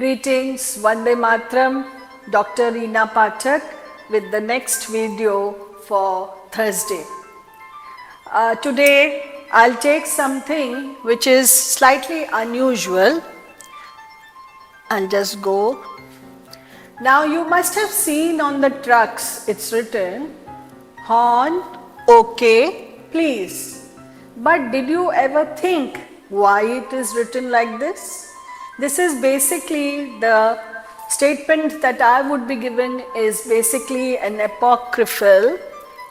Greetings, Vande Matram, Dr. Reena Pathak with the next video for Thursday. Today I'll take something which is slightly unusual. I'll just go. Now you must have seen on the trucks it's written horn, okay, please. But did you ever think why it is written like this? This is basically the statement that I would be given is basically an apocryphal,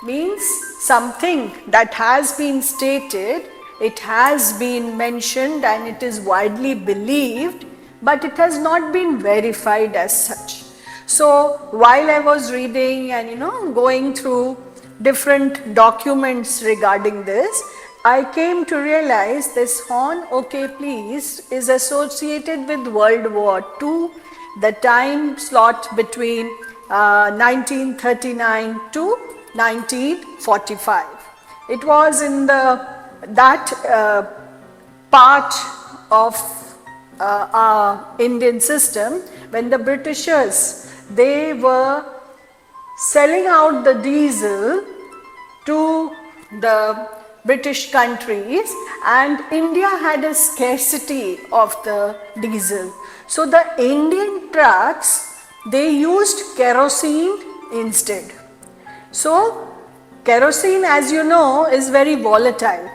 means something that has been stated, it has been mentioned and it is widely believed, but it has not been verified as such. So while I was reading and going through different documents regarding this, I came to realize this horn, okay please, is associated with World War II, the time slot between 1939 to 1945. It was in that part of our Indian system when the Britishers, they were selling out the diesel to the British countries and India had a scarcity of the diesel. So the Indian trucks, they used kerosene instead. So kerosene, as you know, is very volatile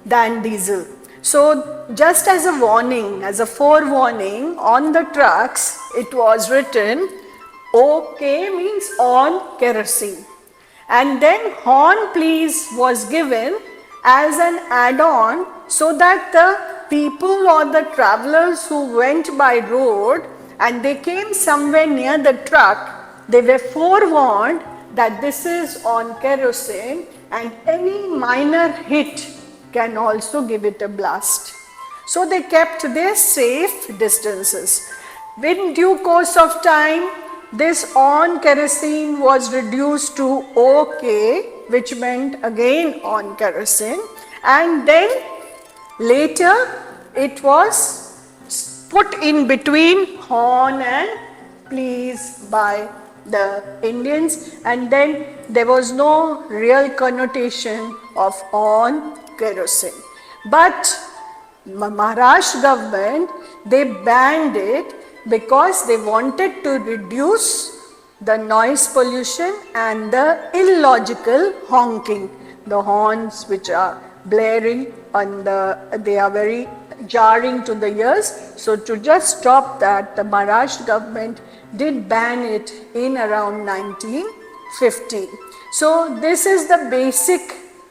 than diesel. So just as a warning, as a forewarning, on the trucks it was written OK means on kerosene. And then horn please was given as an add-on so that the people or the travelers who went by road and they came somewhere near the truck, they were forewarned that this is on kerosene and any minor hit can also give it a blast. So they kept their safe distances. In due course of time, this on kerosene was reduced to OK, which meant again on kerosene, and then later it was put in between horn and please by the Indians, and then there was no real connotation of on kerosene. But Maharashtra government, they banned it because they wanted to reduce the noise pollution and the illogical honking. The horns which are blaring and they are very jarring to the ears. So to just stop that, the Maharashtra government did ban it in around 1950. So this is the basic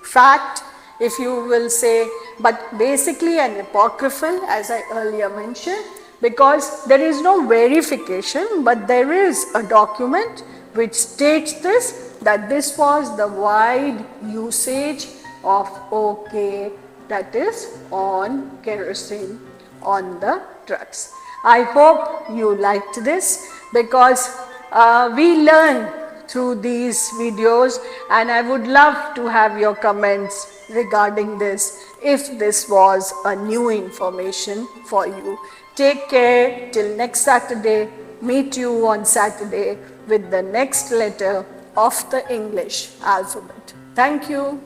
fact, if you will say, but basically an apocryphal as I earlier mentioned, because there is no verification, but there is a document which states this, that this was the wide usage of OK, that is on kerosene on the trucks. I hope you liked this because we learn through these videos and I would love to have your comments regarding this if this was a new information for you. Take care till next Saturday. Meet you on Saturday with the next letter of the English alphabet. Thank you.